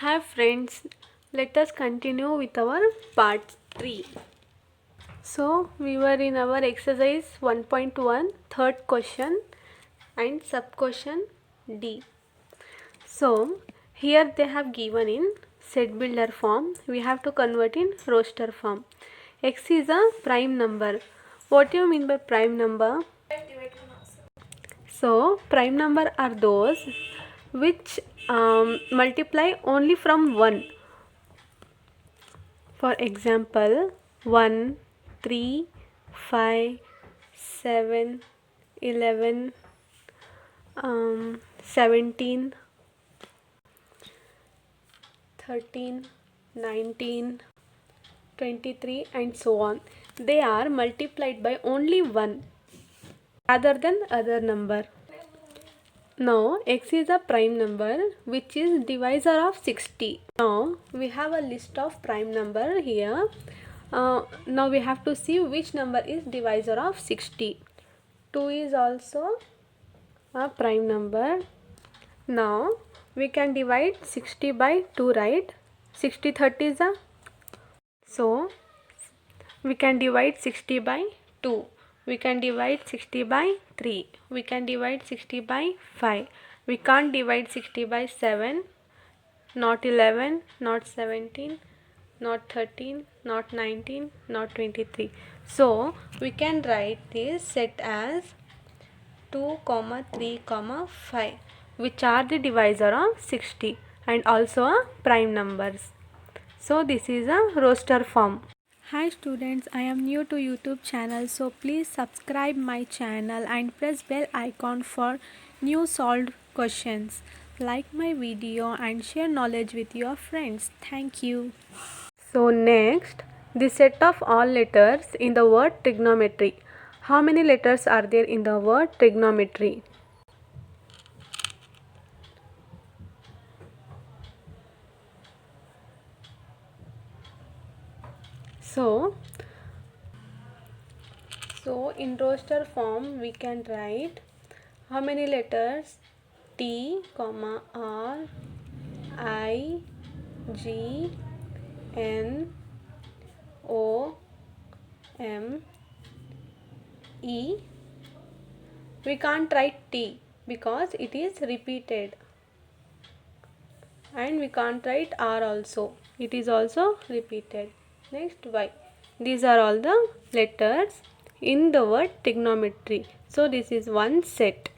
Hi friends, let us continue with our part 3. So we were in our exercise 1.1 third question and sub question D. So here they have given in set builder form, we have to convert in roster form. X is a prime number. What do you mean by prime number? So prime number are those which multiply only from 1. For example, 1, 3, 5, 7, 11, 17, 13, 19, 23 and so on. They are multiplied by only 1 rather than other number. Now x is a prime number which is divisor of 60. Now we have a list of prime number here. Now we have to see which number is divisor of 60. 2 is also a prime number. Now we can divide 60 by 2, right? 60 30s are. So we can divide 60 by 2. We can divide 60 by 3. We can divide 60 by 5. We can't divide 60 by 7. Not 11, not 17, not 13, not 19, not 23. So we can write this set as 2, 3, 5, which are the divisor of 60 and also a prime numbers. So this is a roster form. Hi students, I am new to YouTube channel, so please subscribe my channel and press bell icon for new solved questions. Like my video and share knowledge with your friends. Thank you. So next, the set of all letters in the word trigonometry. How many letters are there in the word trigonometry? So in roster form we can write how many letters? T, R, I, G, N, O, M, E. We can't write T because it is repeated, and we can't write R also, it is also repeated. Next Y. These are all the letters in the word trigonometry. So this is one set.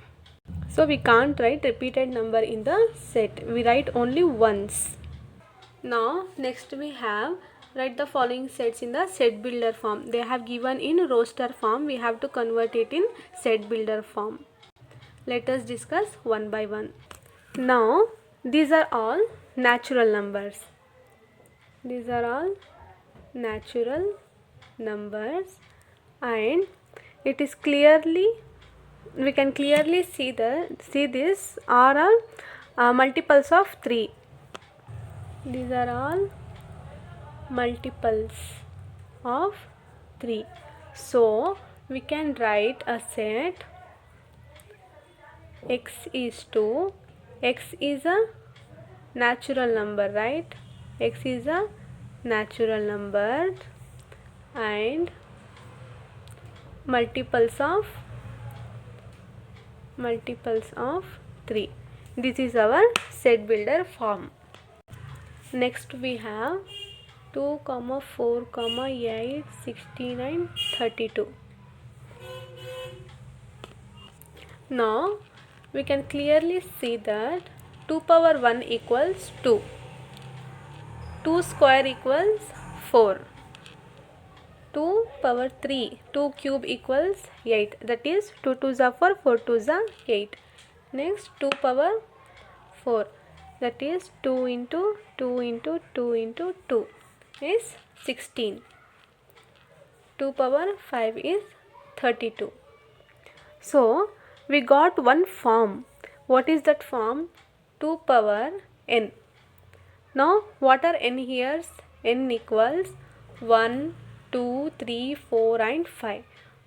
So we can't write repeated number in the set, we write only once. Now next we have write the following sets in the set builder form. They have given in roster form, we have to convert it in set builder form. Let us discuss one by one. Now these are all natural numbers. These are all natural numbers, and it is clearly, we can clearly see this are all multiples of 3. These are all multiples of 3. So we can write a set x is to, x is a natural number, right? X is a natural number and multiples of 3. This is our set builder form. Next we have 2, 4, 8, 16 and 32. Now we can clearly see that 2 power 1 equals 2. 2 square equals 4. 2 power 3, 2 cube equals 8. That is 2 2s are 4, 4 2s are 8. Next 2 power 4. That is 2 into 2 into 2 into 2 is 16. 2 power 5 is 32. So we got one form. What is that form? 2 power n. Now what are n here? N equals 1, 2, 3, 4 and 5.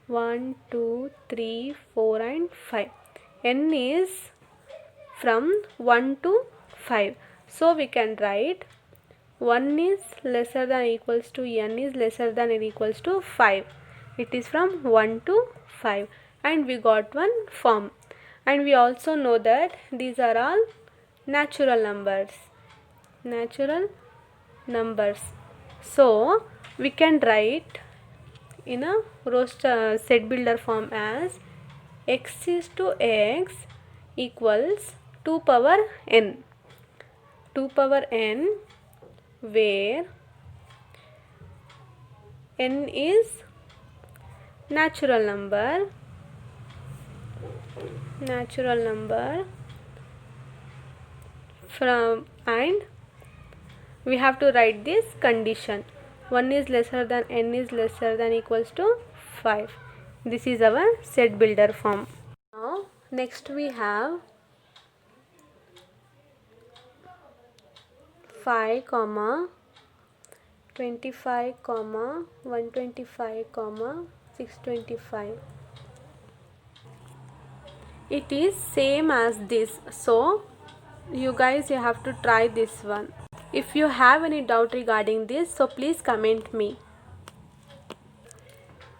1, 2, 3, 4 and 5. N is from 1 to 5. So we can write 1 is lesser than equals to n is lesser than or equals to 5. It is from 1 to 5, and we got one form. And we also know that these are all natural numbers. Natural numbers. So we can write in a set builder form as x is to x equals 2 power n. 2 power n, where n is natural number from, and we have to write this condition: 1 is lesser than n is lesser than equals to 5. This is our set builder form. Now next we have 5, 25, 125, 625. It is same as this, so you guys have to try this one. If you have any doubt regarding this, so please comment me.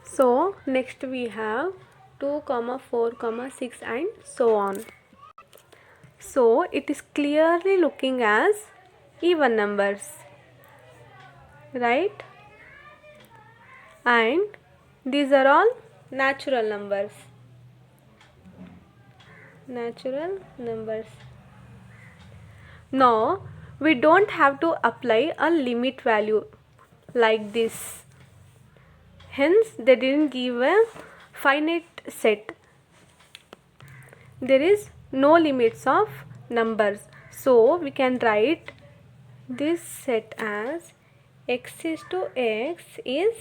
So next we have 2, 4, 6 and so on. So it is clearly looking as even numbers, right? And these are all natural numbers. Now we don't have to apply a limit value like this. Hence they didn't give a finite set. There is no limits of numbers. So we can write this set as x is to x is,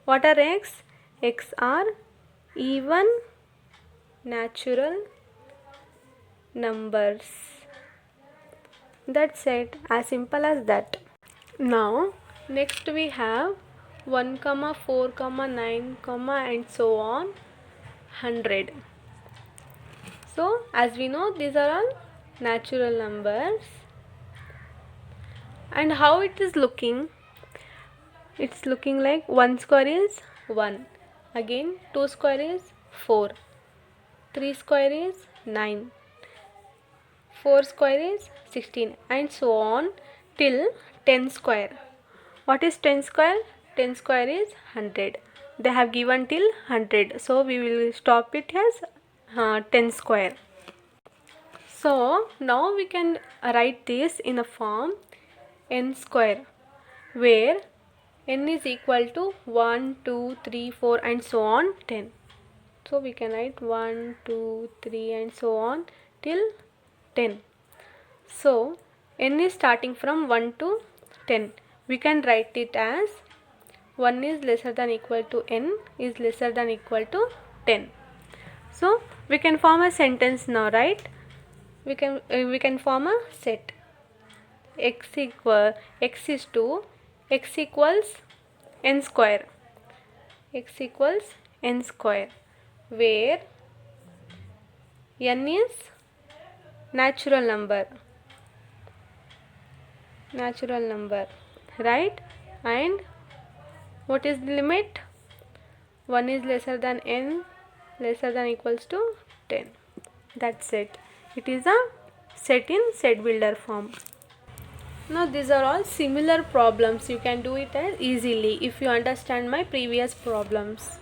what are x? X are even natural numbers. That's it, as simple as that. Now next we have 1, 4, 9, and so on 100. So as we know, these are all natural numbers. And how it is looking? It's looking like 1 square is 1, again 2 square is 4, 3 square is 9, 4 square is 16, and so on till 10 square. What is 10 square? 10 square is 100. They have given till 100, so we will stop it as 10 square. So now we can write this in a form n square, where n is equal to 1, 2, 3, 4 and so on 10. So we can write 1, 2, 3 and so on till 10. So n is starting from 1 to 10. We can write it as 1 is lesser than equal to n is lesser than equal to 10. So we can form a sentence now, right? We can form a set. X is to x equals n square. X equals n square, where n is natural number, right? And what is the limit? 1 is lesser than n, lesser than equals to 10. That's it. It is a set in set builder form. Now these are all similar problems. You can do it as easily if you understand my previous problems.